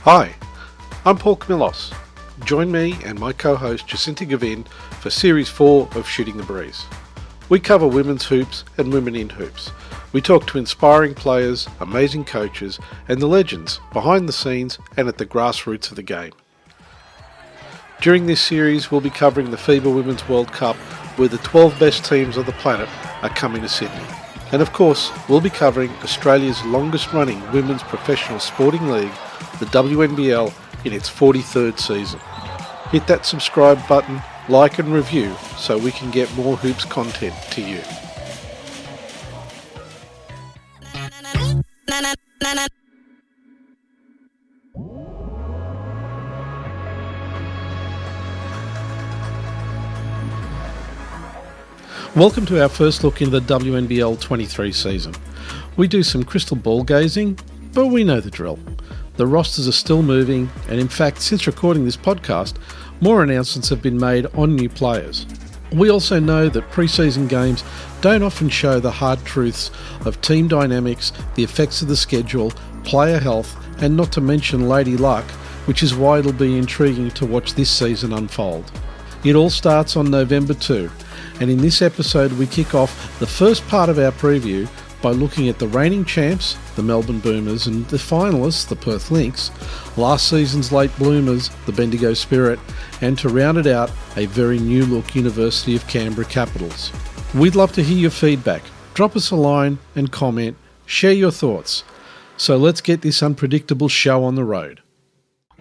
Hi, I'm Paul Camillos. Join me and my co-host Jacinta Govind for Series 4 of Shooting the Breeze. We cover women's hoops and women in hoops. We talk to inspiring players, amazing coaches, and the legends behind the scenes and at the grassroots of the game. During this series, we'll be covering the FIBA Women's World Cup, where the 12 best teams on the planet are coming to Sydney. And of course, we'll be covering Australia's longest-running women's professional sporting league, the WNBL, in its 43rd season. Hit that subscribe button, like and review so we can get more hoops content to you. Welcome to our first look into the WNBL23 season. We do some crystal ball gazing, but we know the drill. The rosters are still moving, and in fact, since recording this podcast, more announcements have been made on new players. We also know that pre-season games don't often show the hard truths of team dynamics, the effects of the schedule, player health, and not to mention Lady Luck, which is why it'll be intriguing to watch this season unfold. It all starts on November 2, and in this episode we kick off the first part of our preview by looking at the reigning champs, the Melbourne Boomers, and the finalists, the Perth Lynx, last season's late bloomers, the Bendigo Spirit, and to round it out, a very new-look University of Canberra Capitals. We'd love to hear your feedback. Drop us a line and comment, share your thoughts. So let's get this unpredictable show on the road.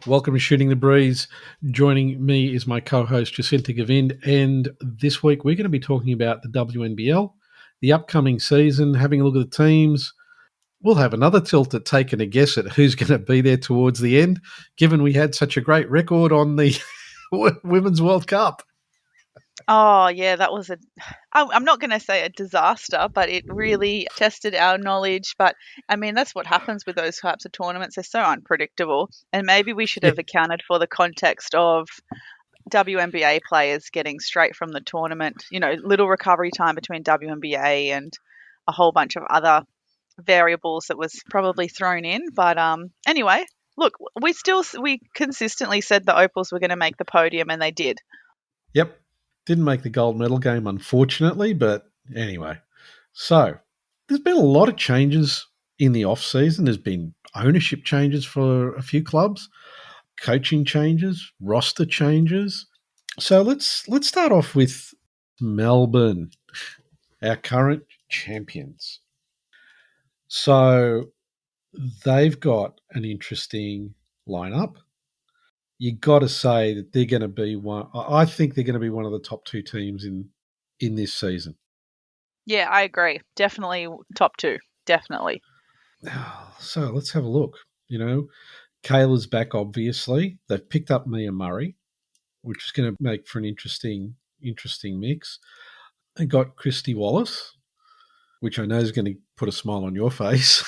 Welcome to Shooting the Breeze. Joining me is my co-host Jacinta Govind, and this week we're going to be talking about the WNBL, the upcoming season, having a look at the teams. We'll have another tilt at taking a guess at who's going to be there towards the end, given we had such a great record on the Women's World Cup. Oh, yeah, that was I'm not going to say a disaster, but it really tested our knowledge. But, I mean, that's what happens with those types of tournaments. They're so unpredictable. And maybe we should have accounted for the context of WNBA players getting straight from the tournament, little recovery time between WNBA and a whole bunch of other variables that was probably thrown in. But anyway, look, we consistently said the Opals were going to make the podium, and they did. Yep. Didn't make the gold medal game, unfortunately, but anyway. So, there's been a lot of changes in the off-season. There's been ownership changes for a few clubs, coaching changes, roster changes. So let's start off with Melbourne, our current champions. So they've got an interesting lineup. You got to say that they're going to be one. I think they're going to be one of the top two teams in this season. Yeah, I agree. Definitely top two. Definitely. So let's have a look. Kayla's back, obviously. They've picked up Mia Murray, which is going to make for an interesting mix. They got Christy Wallace, which I know is going to put a smile on your face.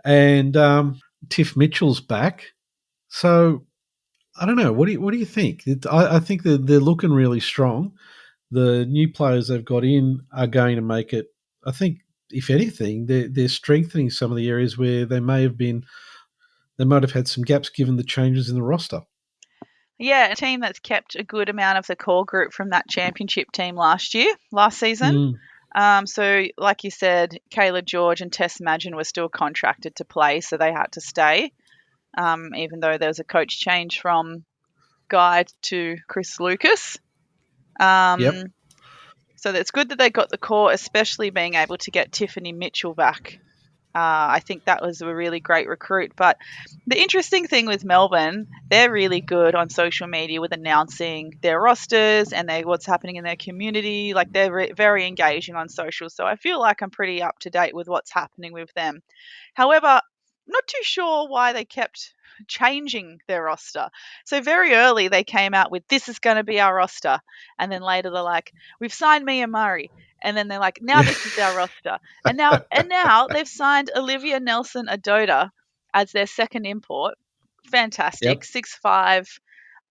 And Tiff Mitchell's back. So I don't know. What do you think? I think they're looking really strong. The new players they've got in are going to make it. I think, if anything, they're strengthening some of the areas where they might have had some gaps given the changes in the roster. Yeah, a team that's kept a good amount of the core group from that championship team last season. So, like you said, Kayla George and Tess Madgen were still contracted to play, so they had to stay. Even though there was a coach change from Guy to Chris Lucas. Yep. So it's good that they got the core, especially being able to get Tiffany Mitchell back. I think that was a really great recruit. But the interesting thing with Melbourne, they're really good on social media with announcing their rosters and what's happening in their community. Like, they're very engaging on social. So I feel like I'm pretty up to date with what's happening with them. However, I'm not too sure why they kept changing their roster. So very early they came out with, this is going to be our roster. And then later they're like, we've signed Mia Murray. And then they're like, now this is our roster. And now they've signed Olivia Nelson-Adota as their second import. Fantastic. 6'5".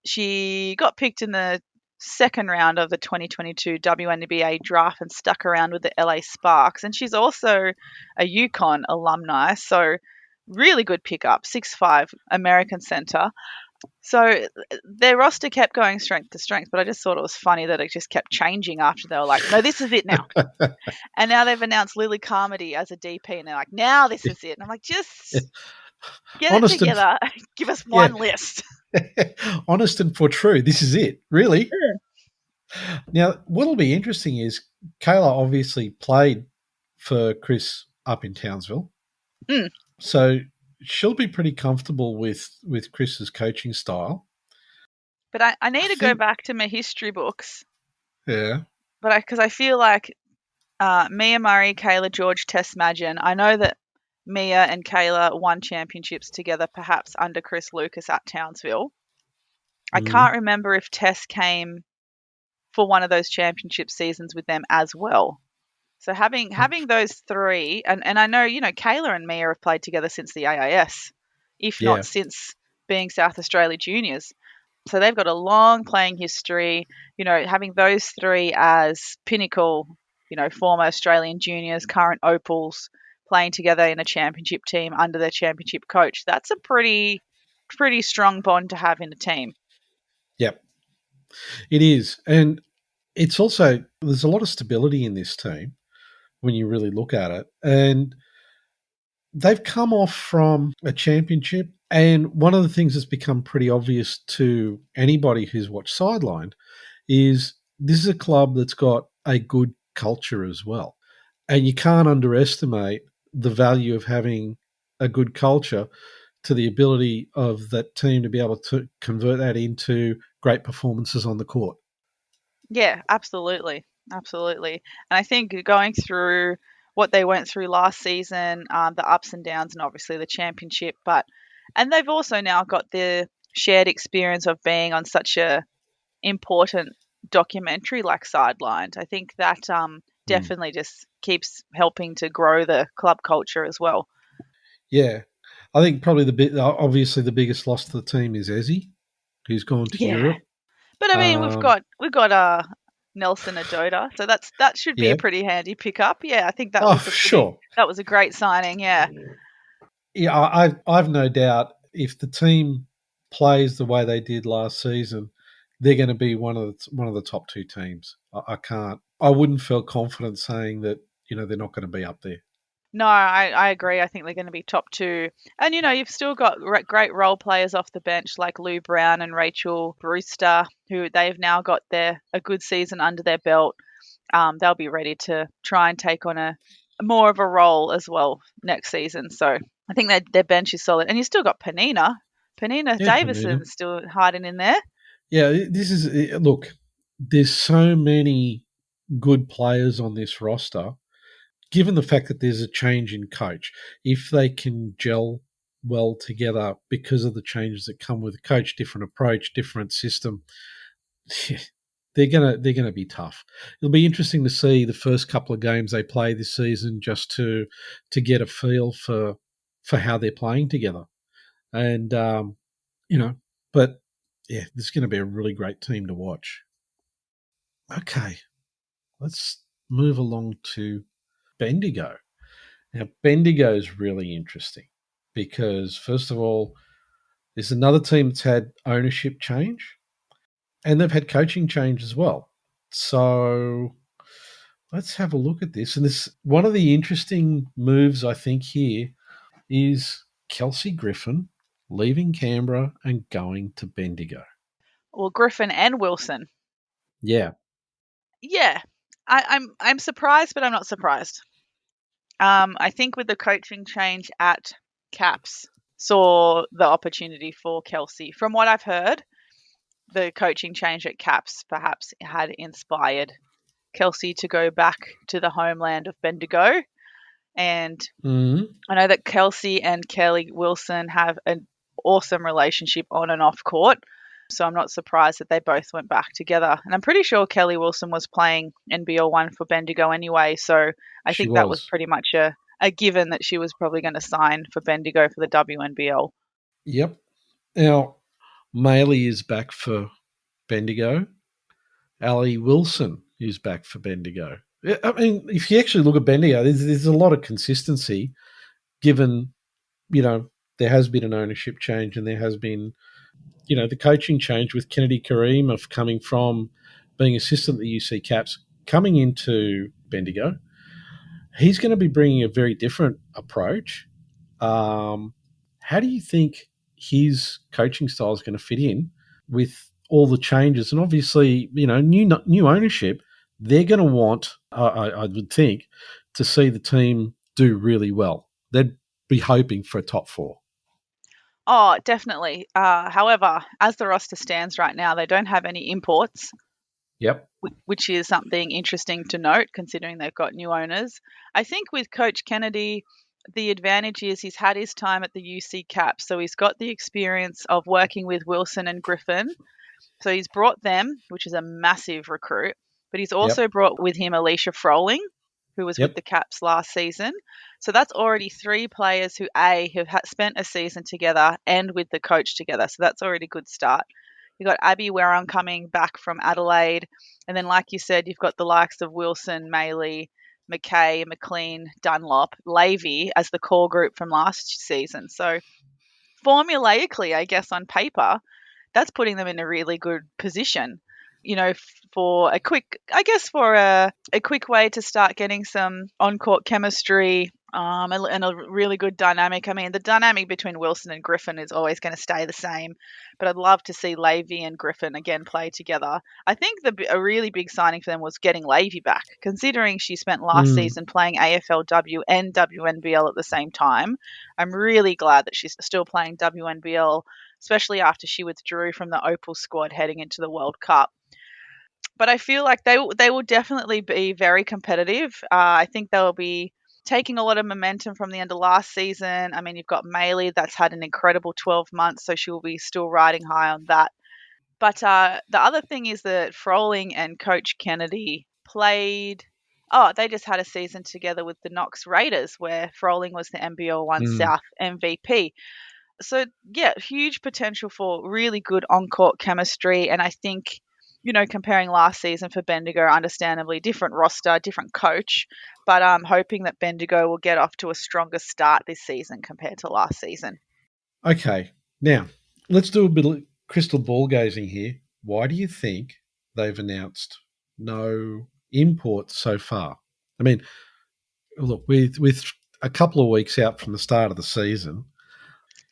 She got picked in the second round of the 2022 WNBA draft and stuck around with the LA Sparks. And she's also a UConn alumni. So really good pickup, 6'5", American centre. So their roster kept going strength to strength, but I just thought it was funny that it just kept changing after they were like, no, this is it now. And now they've announced Lily Carmody as a DP, and they're like, now this is it. And I'm like, just get it Honest and together. Give us yeah, one list. honest and for true. This is it, really. Yeah. Now, what'll be interesting is Kayla obviously played for Chris up in Townsville, so she'll be pretty comfortable with Chris's coaching style. But I need to go back to my history books. Yeah. But because I feel like Mia Murray, Kayla George, Tess Madgen. I know that Mia and Kayla won championships together, perhaps under Chris Lucas at Townsville. I can't remember if Tess came for one of those championship seasons with them as well. So having those three, and I know, Kayla and Mia have played together since the AIS, if not since being South Australia Juniors. So they've got a long playing history, having those three as pinnacle, former Australian juniors, current Opals, playing together in a championship team under their championship coach. That's a pretty strong bond to have in a team. Yep. It is. And it's also, there's a lot of stability in this team when you really look at it. And they've come off from a championship. And one of the things that's become pretty obvious to anybody who's watched Sidelined is this is a club that's got a good culture as well. And you can't underestimate the value of having a good culture to the ability of that team to be able to convert that into great performances on the court. Yeah, absolutely. Absolutely. And I think going through what they went through last season, the ups and downs, and obviously the championship, and they've also now got the shared experience of being on such a important documentary like Sidelined. I think that definitely just keeps helping to grow the club culture as well. Yeah. I think probably obviously the biggest loss to the team is Ezzy, who's gone to Europe. But I mean, we've got Nelson Adota, so that should be a pretty handy pickup. Yeah, I think that was a great signing. Yeah. Yeah, I've no doubt if the team plays the way they did last season, they're going to be one of the top two teams. I wouldn't feel confident saying that they're not going to be up there. No, I agree. I think they're going to be top two. And, you've still got great role players off the bench like Lou Brown and Rachel Brewster, who they've now got a good season under their belt. They'll be ready to try and take on a more of a role as well next season. So I think their bench is solid. And you still got Penina. Davison's still hiding in there. Yeah, look, there's so many good players on this roster. Given the fact that there's a change in coach, if they can gel well together because of the changes that come with a coach, different approach, different system, they're gonna be tough. It'll be interesting to see the first couple of games they play this season just to get a feel for how they're playing together, and but yeah, this is going to be a really great team to watch. Okay, let's move along to Bendigo. Now, Bendigo is really interesting because, first of all, there's another team that's had ownership change and they've had coaching change as well. So let's have a look at this. And one of the interesting moves, I think, here is Kelsey Griffin leaving Canberra and going to Bendigo. Well, Griffin and Wilson. Yeah. Yeah. I'm surprised, but I'm not surprised. I think with the coaching change at Caps, saw the opportunity for Kelsey. From what I've heard, the coaching change at Caps perhaps had inspired Kelsey to go back to the homeland of Bendigo. And I know that Kelsey and Kelly Wilson have an awesome relationship on and off court. So I'm not surprised that they both went back together. And I'm pretty sure Kelly Wilson was playing NBL1 for Bendigo anyway. So I think that was pretty much a given that she was probably going to sign for Bendigo for the WNBL. Yep. Now, Maley is back for Bendigo. Ali Wilson is back for Bendigo. I mean, if you actually look at Bendigo, there's a lot of consistency given there has been an ownership change, and there has been, the coaching change with Kennedy Kareem of coming from being assistant at the UC Caps, coming into Bendigo. He's going to be bringing a very different approach. How do you think his coaching style is going to fit in with all the changes? And obviously, new ownership, they're going to want, I would think, to see the team do really well. They'd be hoping for a top four. Oh, definitely. However, as the roster stands right now, they don't have any imports, Yep. which is something interesting to note considering they've got new owners. I think with Coach Kennedy, the advantage is he's had his time at the UC Cap, so he's got the experience of working with Wilson and Griffin. So he's brought them, which is a massive recruit, but he's Yep. also brought with him Alicia Froling, who was with Yep. the Caps last season. So that's already three players who have spent a season together and with the coach together. So that's already a good start. You've got Abby Wareham coming back from Adelaide. And then, like you said, you've got the likes of Wilson, Maley, McKay, McLean, Dunlop, Lavey as the core group from last season. So formulaically, I guess on paper, that's putting them in a really good position, for a quick, for a quick way to start getting some on-court chemistry, and a really good dynamic. I mean, the dynamic between Wilson and Griffin is always going to stay the same, but I'd love to see Lavey and Griffin again play together. I think a really big signing for them was getting Lavey back, considering she spent last season playing AFLW and WNBL at the same time. I'm really glad that she's still playing WNBL, especially after she withdrew from the Opal squad heading into the World Cup. But I feel like they will definitely be very competitive. I think they'll be taking a lot of momentum from the end of last season. I mean, you've got Maley that's had an incredible 12 months, so she'll be still riding high on that. But the other thing is that Froling and Coach Kennedy played. Oh, they just had a season together with the Knox Raiders, where Froling was the NBL1 South MVP. So, yeah, huge potential for really good on-court chemistry. And I think, comparing last season for Bendigo, understandably different roster, different coach, but I'm hoping that Bendigo will get off to a stronger start this season compared to last season. Okay. Now, let's do a bit of crystal ball gazing here. Why do you think they've announced no imports so far? I mean, look, with a couple of weeks out from the start of the season,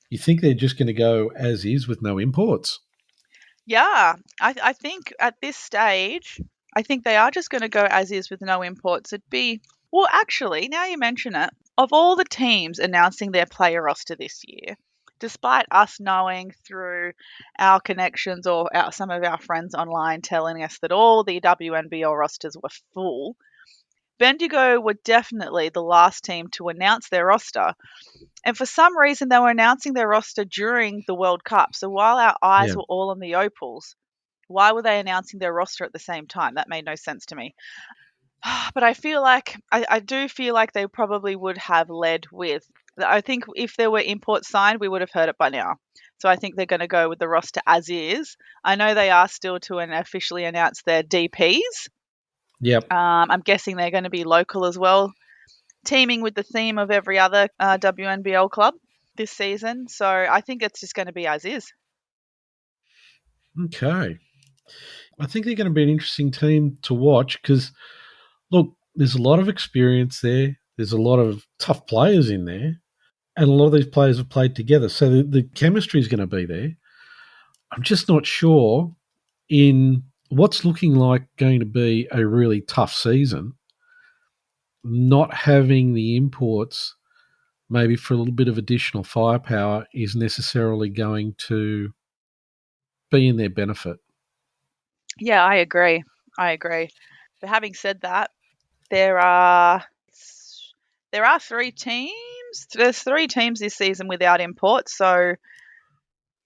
you think they're just going to go as is with no imports? Yeah, I think at this stage, I think they are just going to go as is with no imports. Well, actually, now you mention it, of all the teams announcing their player roster this year, despite us knowing through our connections or some of our friends online telling us that all the WNBL rosters were full, Bendigo were definitely the last team to announce their roster. And for some reason, they were announcing their roster during the World Cup. So while our eyes Yeah. were all on the Opals, why were they announcing their roster at the same time? That made no sense to me. But I do feel like they probably would have led with. I think if there were imports signed, we would have heard it by now. So I think they're going to go with the roster as is. I know they are still to officially announce their DPs. Yep. I'm guessing they're going to be local as well, teaming with the theme of every other WNBL club this season. So I think it's just going to be as is. Okay. I think they're going to be an interesting team to watch because, look, there's a lot of experience there. There's a lot of tough players in there. And a lot of these players have played together. So the chemistry is going to be there. I'm just not sure in what's looking like going to be a really tough season, not having the imports maybe for a little bit of additional firepower is necessarily going to be in their benefit. Yeah, I agree. But having said that, there are three teams. There's three teams this season without imports. So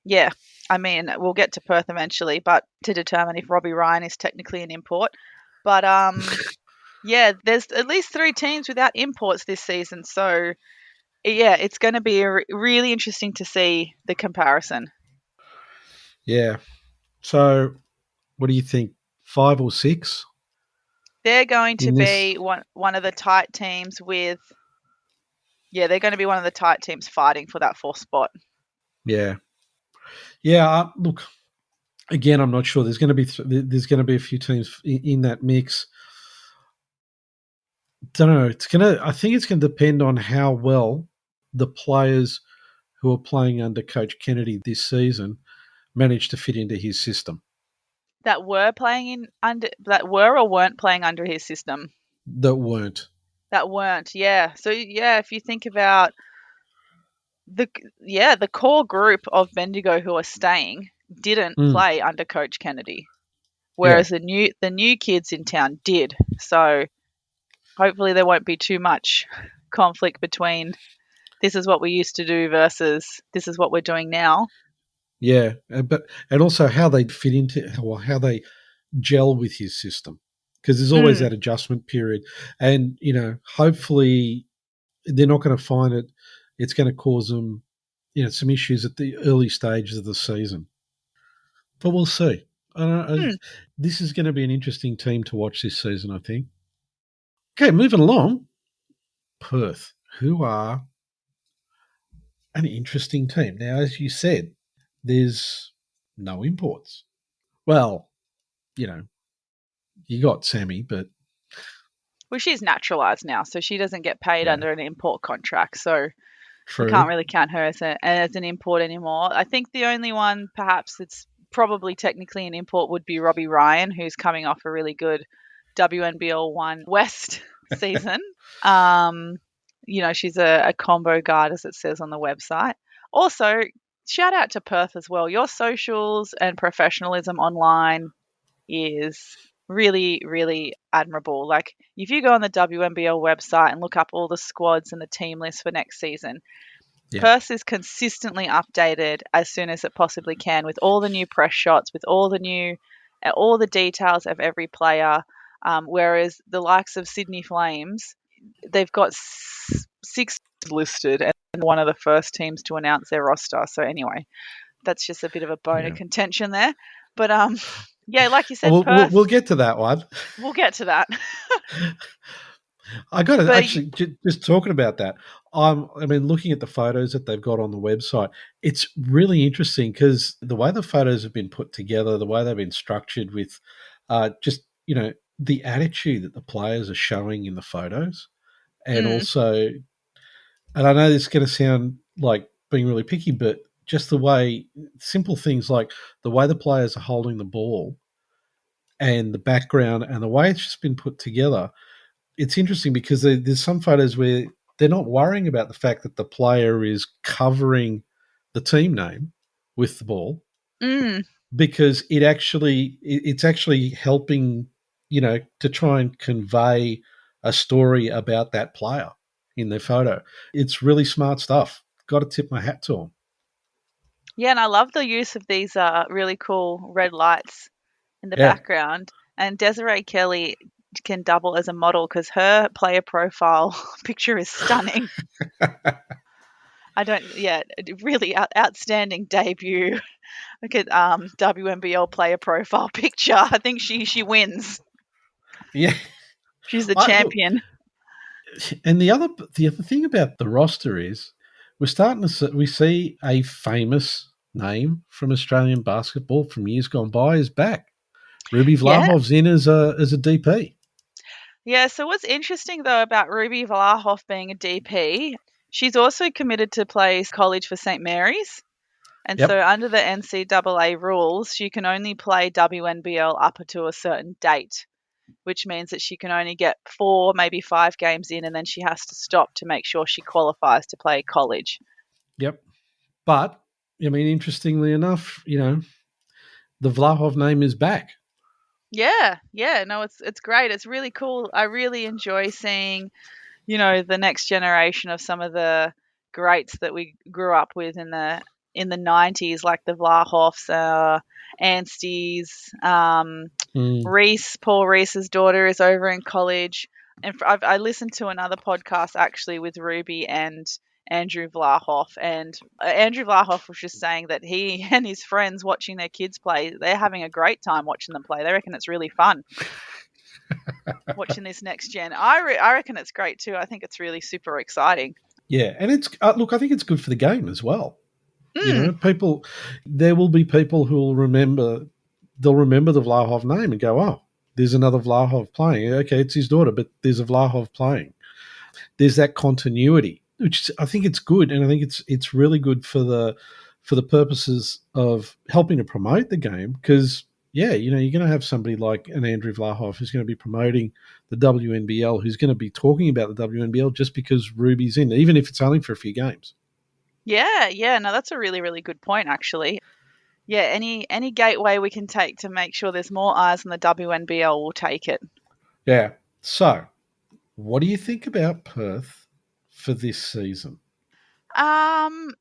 yeah, I mean we'll get to Perth eventually, but to determine if Robbie Ryan is technically an import. But yeah, there's at least three teams without imports this season. So yeah, it's going to be really interesting to see the comparison. Yeah. So what do you think? 5 or 6 They're going to in this? be one of the tight teams with Yeah, they're going to be one of the tight teams fighting for that 4th spot. Yeah. Yeah, look, again, I'm not sure. There's going to be a few teams in that mix. Don't know. I think it's going to depend on how well the players who are playing under Coach Kennedy this season manage to fit into his system. That were or weren't playing under his system. That weren't. Yeah. So yeah, if you think about the core group of Bendigo who are staying didn't play under Coach Kennedy, whereas the new kids in town did. So hopefully there won't be too much conflict between this is what we used to do versus this is what we're doing now. Yeah, and also how they fit into, or how they gel with his system, because there's always that adjustment period, and hopefully they're not going to find it's going to cause them some issues at the early stages of the season, but we'll see. This is going to be an interesting team to watch this season, I think. Okay, moving along. Perth, who are an interesting team. Now, as you said, there's no imports. Well, you got Sammy, but well, she's naturalised now, so she doesn't get paid under an import contract. So true. we can't really count her as an import anymore. I think the only one perhaps that's probably technically an import would be Robbie Ryan, who's coming off a really good WNBL1 West season. She's a combo guard, as it says on the website. Also, shout out to Perth as well. Your socials and professionalism online is really, really admirable. Like, if you go on the WNBL website and look up all the squads and the team list for next season, Perth is consistently updated as soon as it possibly can with all the new press shots, with all the details of every player. Whereas the likes of Sydney Flames, they've got 6 listed and one of the first teams to announce their roster. So anyway, that's just a bit of a bone of contention there. But yeah, like you said, Perth. We'll get to that one. We'll get to that. I got to actually just talking about that. Looking at the photos that they've got on the website, it's really interesting because the way the photos have been put together, the way they've been structured with the attitude that the players are showing in the photos, and also, and I know this is going to sound like being really picky, but just the way, simple things like the way the players are holding the ball and the background and the way it's just been put together. It's interesting because there's some photos where they're not worrying about the fact that the player is covering the team name with the ball because it's actually helping, to try and convey a story about that player in their photo. It's really smart stuff. Got to tip my hat to them. Yeah, and I love the use of these really cool red lights in the background. And Desiree Kelly can double as a model because her player profile picture is stunning. Really outstanding debut. Look at WNBL player profile picture. I think she wins. Yeah, she's the champion. And the other thing about the roster is we see a famous name from Australian basketball from years gone by is back. Ruby Vlahov's in as a DP. Yeah, so what's interesting, though, about Ruby Vlahov being a DP, she's also committed to play college for St. Mary's. And so under the NCAA rules, she can only play WNBL up to a certain date, which means that she can only get 4, maybe 5 games in, and then she has to stop to make sure she qualifies to play college. Yep. But, interestingly enough, the Vlahov name is back. Yeah. No, it's great. It's really cool. I really enjoy seeing, the next generation of some of the greats that we grew up with in the 90s, like the Vlahovs, Anstey's, Reese. Paul Reese's daughter is over in college. And I listened to another podcast actually with Ruby and Andrew Vlahov, and Andrew Vlahov was just saying that he and his friends watching their kids play, they're having a great time watching them play. They reckon it's really fun watching this next gen. I reckon it's great too. I think it's really super exciting. Yeah, and it's look, I think it's good for the game as well. You Mm, know, people, there will be people who will remember, they'll remember the Vlahov name and go, oh, there's another Vlahov playing. Okay, it's his daughter, but there's a Vlahov playing. There's that continuity, which I think it's good, and I think it's really good for the purposes of helping to promote the game. Because yeah, you know, you're going to have somebody like an Andrew Vlahov who's going to be promoting the WNBL, who's going to be talking about the WNBL just because Ruby's in, even if it's only for a few games. yeah. No, that's a really, really good point, actually. Yeah, any gateway we can take to make sure there's more eyes on the WNBL, we'll take it. Yeah. So, what do you think about Perth for this season?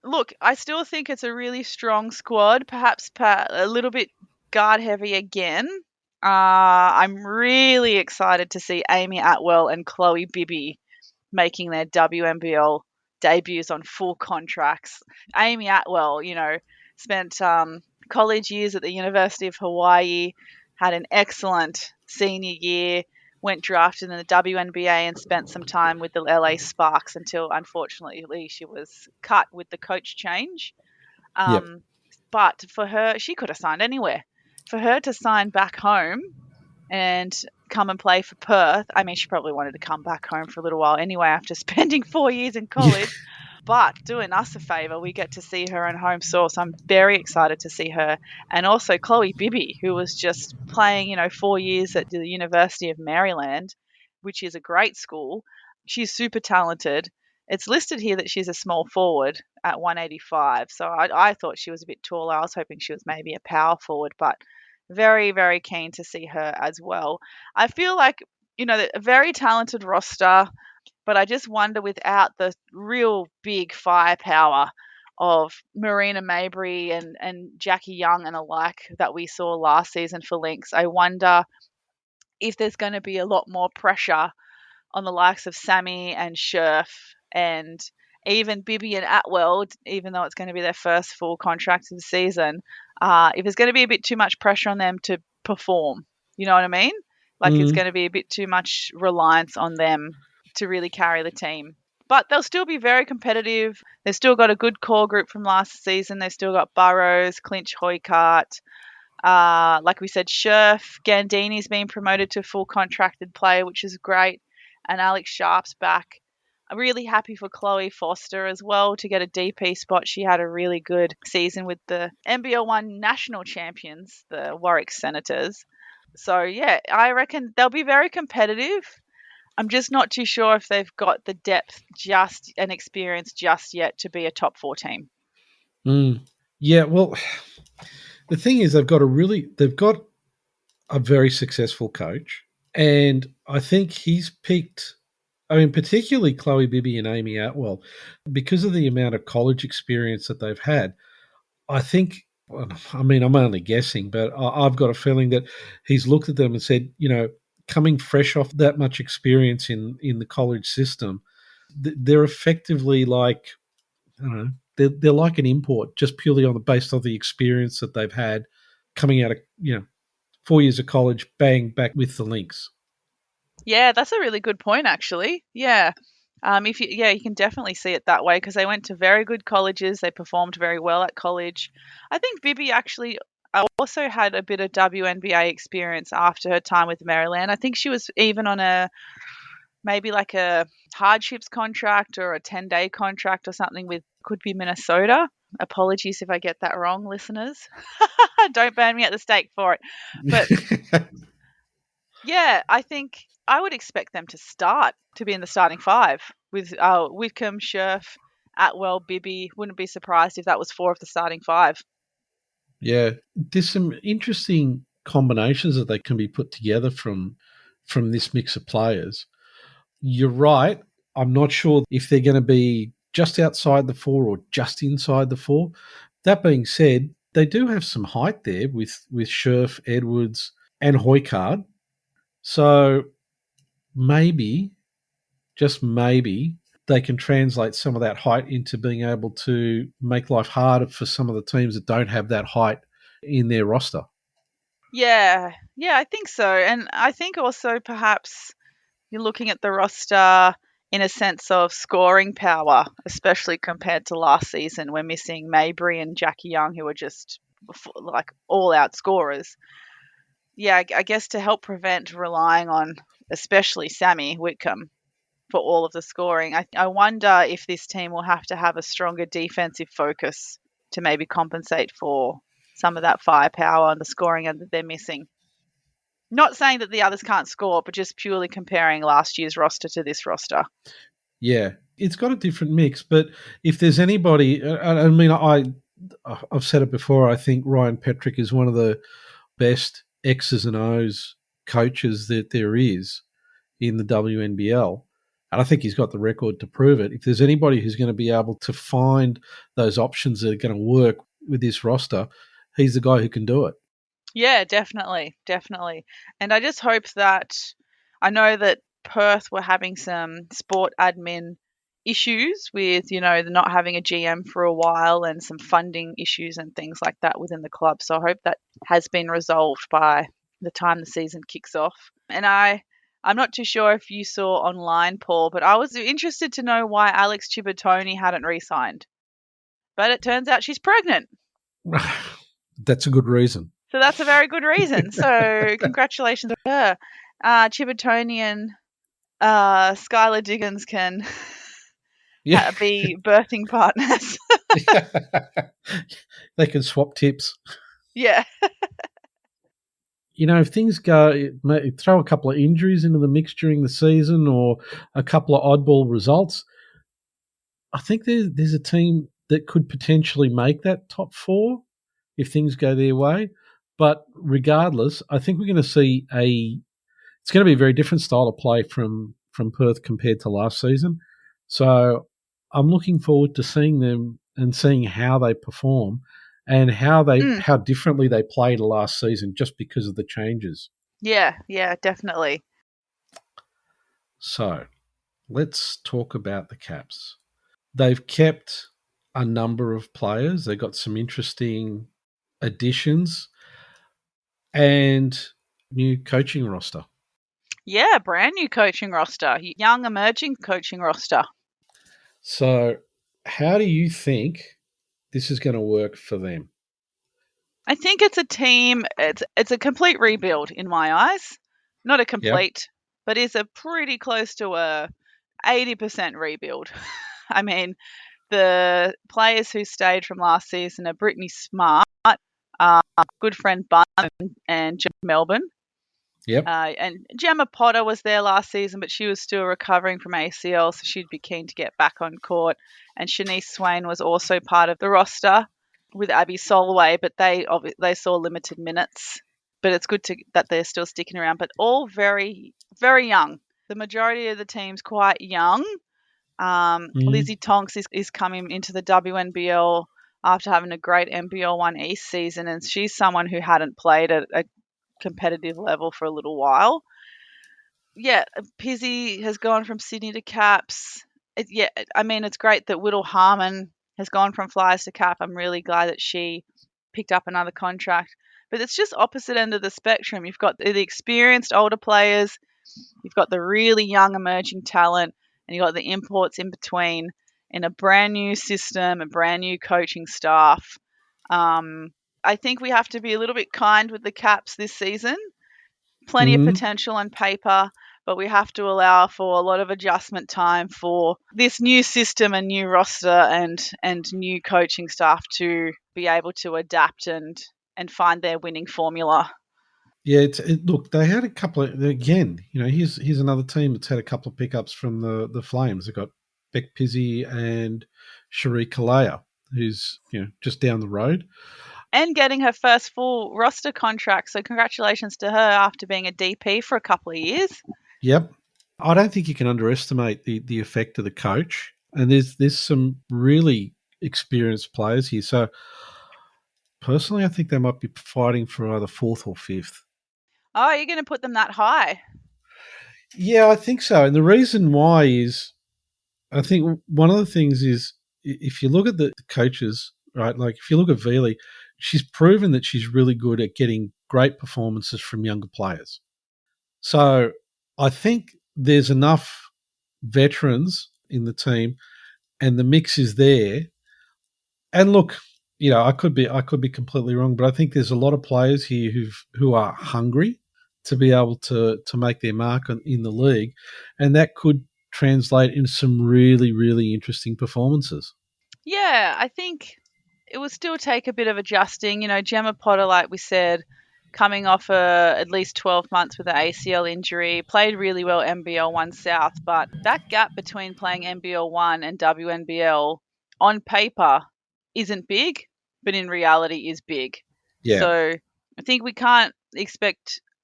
Look, I still think it's a really strong squad. Perhaps a little bit guard heavy again. I'm really excited to see Amy Atwell and Chloe Bibby making their WNBL debuts on full contracts. Amy Atwell, spent college years at the University of Hawaii, had an excellent senior year, went drafted in the WNBA and spent some time with the LA Sparks until unfortunately she was cut with the coach change. Yep. Um, but for her, she could have signed anywhere. For her to sign back home and come and play for Perth. I mean, she probably wanted to come back home for a little while anyway after spending 4 years in Yeah. college. But doing us a favour, we get to see her on home source. I'm very excited to see her. And also Chloe Bibby, who was just playing, 4 years at the University of Maryland, which is a great school. She's super talented. It's listed here that she's a small forward at 185. So I thought she was a bit taller. I was hoping she was maybe a power forward, but very, very keen to see her as well. I feel like, a very talented roster, but I just wonder without the real big firepower of Marina Mabrey and Jackie Young and alike that we saw last season for Lynx, I wonder if there's going to be a lot more pressure on the likes of Sammy and Scherf and even Bibby and Atwell, even though it's going to be their first full contract of the season, if there's going to be a bit too much pressure on them to perform, you know what I mean? Like it's Mm, going to be a bit too much reliance on them to really carry the team. But they'll still be very competitive. They've still got a good core group from last season. They've still got Burrows, Clinch Hoykart, like we said, Scherf, Gandini's been promoted to full contracted player, which is great, and Alex Sharp's back. I'm really happy for Chloe Foster as well to get a DP spot. She had a really good season with the NBL1 national champions, the Warwick Senators. So, yeah, I reckon they'll be very competitive. I'm just not too sure if they've got the depth just and experience just yet to be a top four team. mm. Yeah, well, the thing is, they've got a very successful coach, and I think he's picked. I mean, particularly Chloe Bibby and Amy Atwell, because of the amount of college experience that they've had. I think. I mean, I'm only guessing, but I've got a feeling that he's looked at them and said, you know, coming fresh off that much experience in the college system, they're effectively like, I don't know, they're like an import just purely on the based on the experience that they've had coming out of 4 years of college, bang back with the Lynx. Yeah, that's a really good point, actually. Yeah. If you can definitely see it that way because they went to very good colleges. They performed very well at college. I think Bibby actually also had a bit of WNBA experience after her time with Maryland. I think she was even on maybe like a hardships contract or a 10-day contract or something with could be Minnesota. Apologies if I get that wrong, listeners. Don't burn me at the stake for it. But yeah, I think I would expect them to be in the starting five with Whitcomb, Scherf, Atwell, Bibby. Wouldn't be surprised if that was four of the starting five. Yeah, there's some interesting combinations that they can be put together from this mix of players. You're right. I'm not sure if they're going to be just outside the four or just inside the four. That being said, they do have some height there with Scherf, Edwards, and Hoykard. So maybe, just maybe, they can translate some of that height into being able to make life harder for some of the teams that don't have that height in their roster. Yeah, I think so. And I think also perhaps you're looking at the roster. in a sense of scoring power, especially compared to last season. We're missing Mabry and Jackie Young, who are just like all-out scorers. Yeah, I guess to help prevent relying on especially Sammy Whitcomb for all of the scoring, I wonder if this team will have to have a stronger defensive focus to maybe compensate for some of that firepower and the scoring that they're missing. Not saying that the others can't score, but just purely comparing last year's roster to this roster. Yeah, it's got a different mix. But if there's anybody, I mean, I've said it before, I think Ryan Petrick is one of the best X's and O's coaches that there is in the WNBL. And I think he's got the record to prove it. If there's anybody who's going to be able to find those options that are going to work with this roster, he's the guy who can do it. Yeah, definitely. And I just hope that, I know that Perth were having some sport admin issues with, not having a GM for a while and some funding issues and things like that within the club. So I hope that has been resolved by the time the season kicks off. And I'm not too sure if you saw online, Paul, but I was interested to know why Alex Chibatoni hadn't re-signed. But it turns out she's pregnant. That's a good reason. So that's a very good reason. So congratulations to her. Chibatoni and Skylar Diggins can be birthing partners. They can swap tips. Yeah. If things go, throw a couple of injuries into the mix during the season or a couple of oddball results, I think there's a team that could potentially make that top four if things go their way. But regardless, I think we're going to see it's going to be a very different style of play from Perth compared to last season. So I'm looking forward to seeing them and seeing how they perform and how differently they played last season just because of the changes. Yeah, definitely. So let's talk about the Caps. They've kept a number of players. They got some interesting additions and new coaching roster. Yeah, brand new coaching roster, young emerging coaching roster. So how do you think this is going to work for them? I think it's a team, it's a complete rebuild in my eyes. Not a complete, but is a pretty close to a 80% rebuild. I mean, the players who stayed from last season are Brittany Smart, good friend Bun, and Melbourne. Yep. And Gemma Potter was there last season, but she was still recovering from ACL, so she'd be keen to get back on court. And Shanice Swain was also part of the roster with Abby Solway, but they saw limited minutes. But it's good that they're still sticking around. But all very, very young. The majority of the team's quite young. Lizzie Tonks is coming into the WNBL after having a great NBL1 East season, and she's someone who hadn't played at a competitive level for a little while. Yeah, Pizzy has gone from Sydney to Caps. It's great that Whittle Harmon has gone from Flyers to Cap. I'm really glad that she picked up another contract. But it's just opposite end of the spectrum. You've got the experienced older players, you've got the really young emerging talent, and you've got the imports in between in a brand new system, a brand new coaching staff. I think we have to be a little bit kind with the Caps this season. Plenty of potential on paper, but we have to allow for a lot of adjustment time for this new system and new roster and new coaching staff to be able to adapt and find their winning formula. Yeah, look, they had a couple of, again, here's another team that's had a couple of pickups from the Flames. They've got Beck Pizzy and Cherie Kalea, who's just down the road. And getting her first full roster contract. So congratulations to her after being a DP for a couple of years. Yep. I don't think you can underestimate the effect of the coach. And there's some really experienced players here. So personally, I think they might be fighting for either fourth or fifth. Oh, you're going to put them that high? Yeah, I think so. And the reason why is, I think one of the things is, if you look at the coaches, right, like if you look at Veely, she's proven that she's really good at getting great performances from younger players. So I think there's enough veterans in the team, and the mix is there. And look, I could be completely wrong, but I think there's a lot of players here who are hungry to be able to make their mark in the league, and that could translate into some really, really interesting performances. Yeah, I think it will still take a bit of adjusting. Gemma Potter, like we said, coming off at least 12 months with an ACL injury, played really well NBL 1 South, but that gap between playing NBL 1 and WNBL on paper isn't big, but in reality is big. Yeah. So I think we can't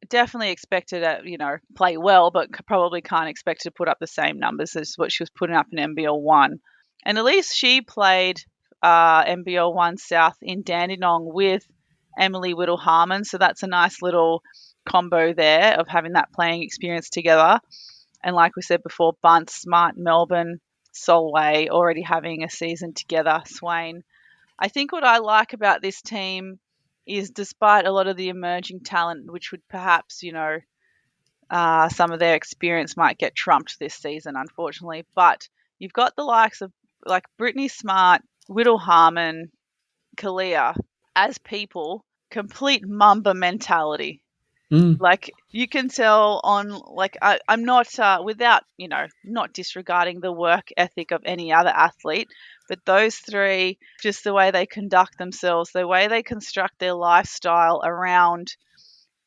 definitely expect her to, play well, but probably can't expect her to put up the same numbers as what she was putting up in NBL 1. And at least she played NBL 1 South in Dandenong with Emily Whittle Harmon. So that's a nice little combo there of having that playing experience together. And like we said before, Bunt, Smart, Melbourne, Solway already having a season together, Swain. I think what I like about this team is despite a lot of the emerging talent, which would perhaps, some of their experience might get trumped this season, unfortunately. But you've got the likes of like Brittany Smart, Whittle Harmon, Kalia as people, complete Mamba mentality. Mm. Like you can tell on like I'm not without not disregarding the work ethic of any other athlete, but those three, just the way they conduct themselves, the way they construct their lifestyle around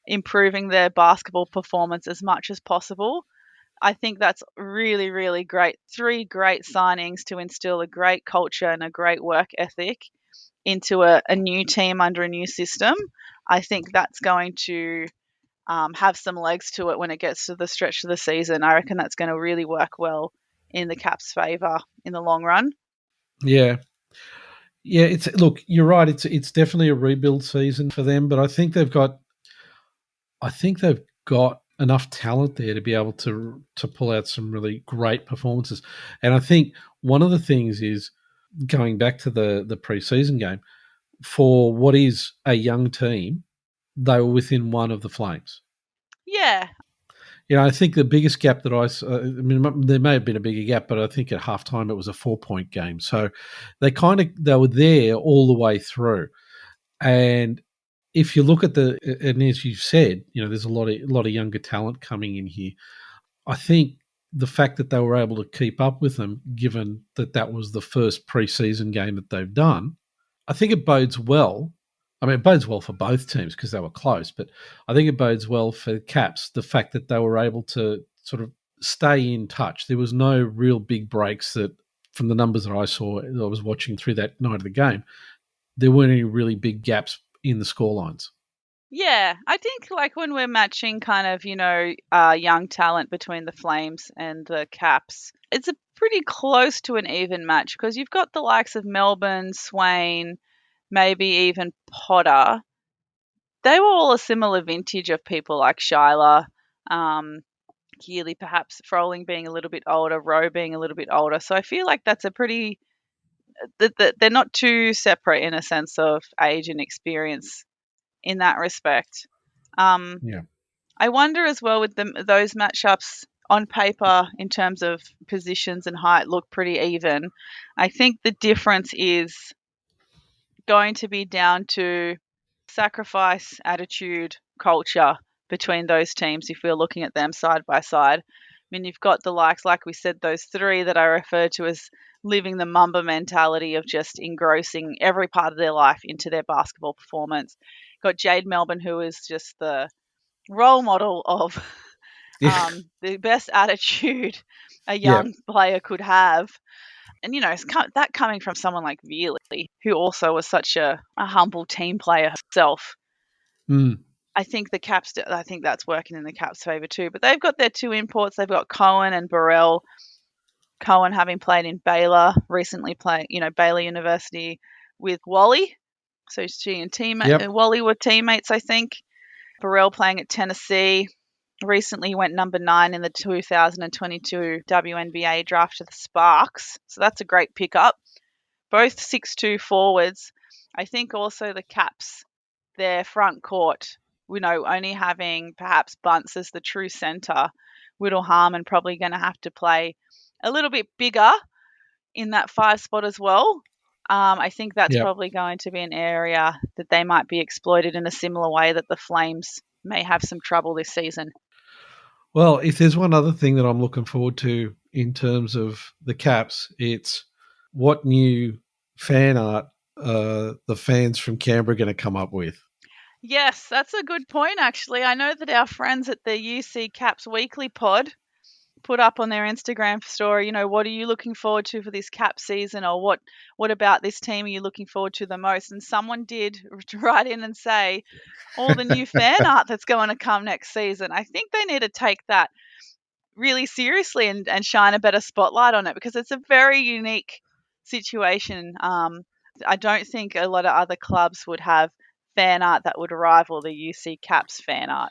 improving their basketball performance as much as possible. I think that's really, really great. Three great signings to instill a great culture and a great work ethic into a new team under a new system. I think that's going to have some legs to it when it gets to the stretch of the season. I reckon that's going to really work well in the Caps' favour in the long run. Yeah. Yeah, you're right. It's definitely a rebuild season for them, but I think they've got enough talent there to be able to pull out some really great performances. And I think one of the things is going back to the preseason game, for what is a young team, they were within one of the Flames. Yeah. I think the biggest gap that I mean, there may have been a bigger gap, but I think at halftime it was a 4-point game. So they were there all the way through. And if you look at and as you said, there's a lot of younger talent coming in here. I think the fact that they were able to keep up with them, given that was the first preseason game that they've done, I think it bodes well. I mean, it bodes well for both teams because they were close, but I think it bodes well for Caps, the fact that they were able to sort of stay in touch. There was no real big breaks from the numbers that I saw, that I was watching through that night of the game, there weren't any really big gaps in the scorelines. Yeah, I think like when we're matching kind of, young talent between the Flames and the Caps, it's a pretty close to an even match because you've got the likes of Melbourne, Swain, maybe even Potter. They were all a similar vintage of people like Shyla, um, Keely, perhaps Froling being a little bit older, Rowe being a little bit older. So I feel like that's a pretty, they're not too separate in a sense of age and experience in that respect. Um, Yeah. I wonder as well with those matchups on paper in terms of positions and height look pretty even. I think the difference is going to be down to sacrifice, attitude, culture between those teams if we're looking at them side by side. I mean, you've got the likes, like we said, those three that I referred to as living the Mamba mentality of just engrossing every part of their life into their basketball performance. Got Jade Melbourne, who is just the role model of Yeah. the best attitude a Yeah. young player could have. And, that coming from someone like Veerley, who also was such a humble team player herself. Mm. I think that's working in the Caps' favour too. But they've got their two imports. They've got Cohen and Burrell. Cohen having played in Baylor, recently playing, Baylor University with Wally. So she and Yep. Wally were teammates, I think. Burrell playing at Tennessee. Recently went number 9 in the 2022 WNBA draft to the Sparks. So that's a great pickup. Both 6'2" forwards. I think also the Caps, their front court, only having perhaps Bunce as the true centre. Whittle Harmon probably going to have to play a little bit bigger in that 5 spot as well. I think that's Yep. probably going to be an area that they might be exploited in a similar way that the Flames may have some trouble this season. Well, if there's one other thing that I'm looking forward to in terms of the Caps, it's what new fan art the fans from Canberra are going to come up with. Yes, that's a good point, actually. I know that our friends at the UC Caps Weekly pod put up on their Instagram story, what are you looking forward to for this Cap season, or what about this team are you looking forward to the most? And someone did write in and say all the new fan art that's going to come next season. I think they need to take that really seriously and shine a better spotlight on it, because it's a very unique situation. I don't think a lot of other clubs would have fan art that would rival the UC Caps fan art.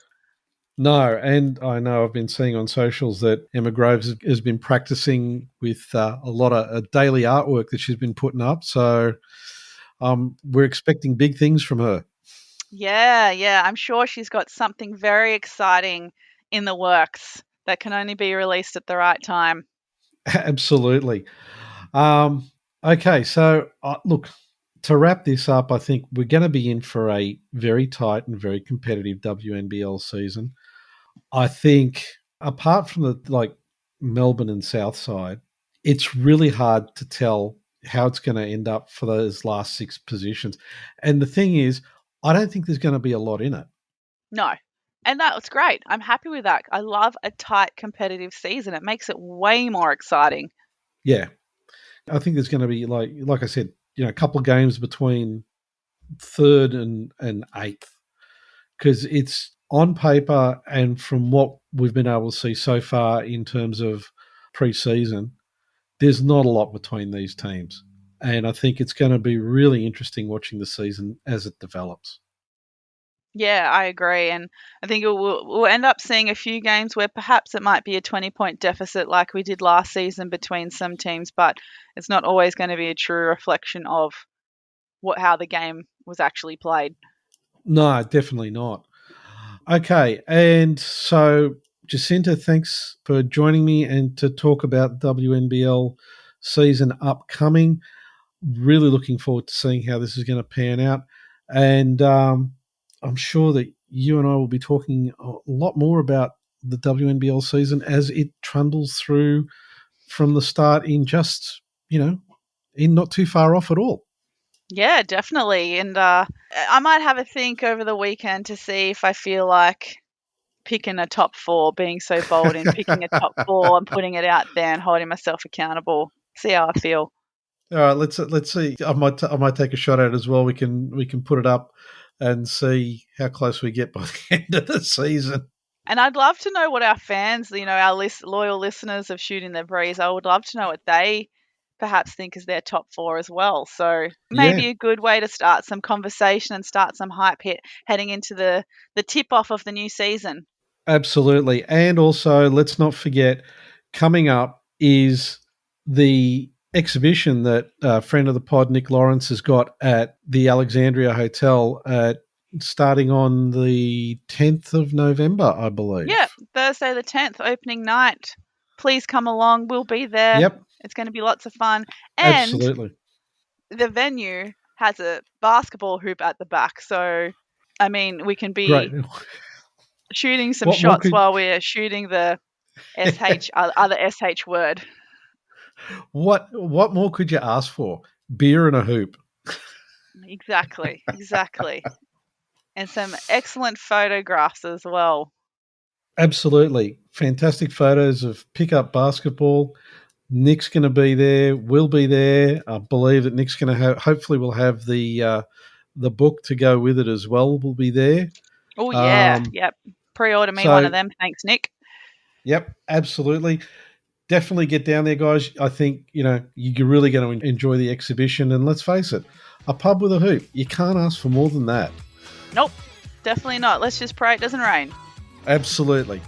No, and I know I've been seeing on socials that Emma Groves has been practicing with a lot of daily artwork that she's been putting up. So we're expecting big things from her. Yeah. I'm sure she's got something very exciting in the works that can only be released at the right time. Absolutely. Okay, so look, to wrap this up, I think we're going to be in for a very tight and very competitive WNBL season. I think apart from the Melbourne and Southside, it's really hard to tell how it's going to end up for those last 6 positions. And the thing is, I don't think there's going to be a lot in it. No. And that's great. I'm happy with that. I love a tight competitive season. It makes it way more exciting. Yeah. I think there's going to be, like I said, a couple of games between 3rd and 8th, because it's on paper and from what we've been able to see so far in terms of pre-season, there's not a lot between these teams. And I think it's going to be really interesting watching the season as it develops. Yeah, I agree. And I think we'll end up seeing a few games where perhaps it might be a 20-point deficit like we did last season between some teams, but it's not always going to be a true reflection of how the game was actually played. No, definitely not. Okay, and so Jacinta, thanks for joining me and to talk about WNBL season upcoming. Really looking forward to seeing how this is going to pan out. And I'm sure that you and I will be talking a lot more about the WNBL season as it trundles through from the start in just, in not too far off at all. Yeah, definitely. And I might have a think over the weekend to see if I feel like picking a top 4, being so bold in picking a top 4 and putting it out there and holding myself accountable. See how I feel. All right, let's see. I might take a shot at it as well. We can put it up and see how close we get by the end of the season. And I'd love to know what our fans, our loyal listeners of Shooting the Breeze, I would love to know what they perhaps think is their top 4 as well. So maybe a good way to start some conversation and start some hype heading into the tip-off of the new season. Absolutely. And also, let's not forget, coming up is the exhibition that a friend of the pod, Nick Lawrence, has got at the Alexandria Hotel starting on the 10th of November, I believe. Yeah, Thursday the 10th, opening night. Please come along. We'll be there. Yep. It's going to be lots of fun. And absolutely, the venue has a basketball hoop at the back. So, I mean, we can be shooting some shots while we're shooting the other SH word. What more could you ask for? Beer and a hoop. Exactly. And some excellent photographs as well. Absolutely. Fantastic photos of pickup basketball. Nick's going to be there. We'll be there. I believe that Nick's going to hopefully we'll have the book to go with it as well. We'll be there. Oh, yeah. Yep. Pre-order me one of them. Thanks, Nick. Yep, absolutely. Definitely get down there, guys. I think, you're really going to enjoy the exhibition. And let's face it, a pub with a hoop, you can't ask for more than that. Nope, definitely not. Let's just pray it doesn't rain. Absolutely.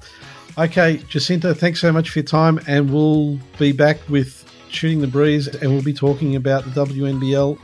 Okay, Jacinta, thanks so much for your time. And we'll be back with Shooting the Breeze and we'll be talking about the WNBL.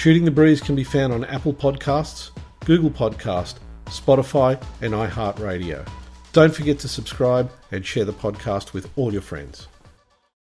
Shooting the Breeze can be found on Apple Podcasts, Google Podcast, Spotify and iHeartRadio. Don't forget to subscribe and share the podcast with all your friends.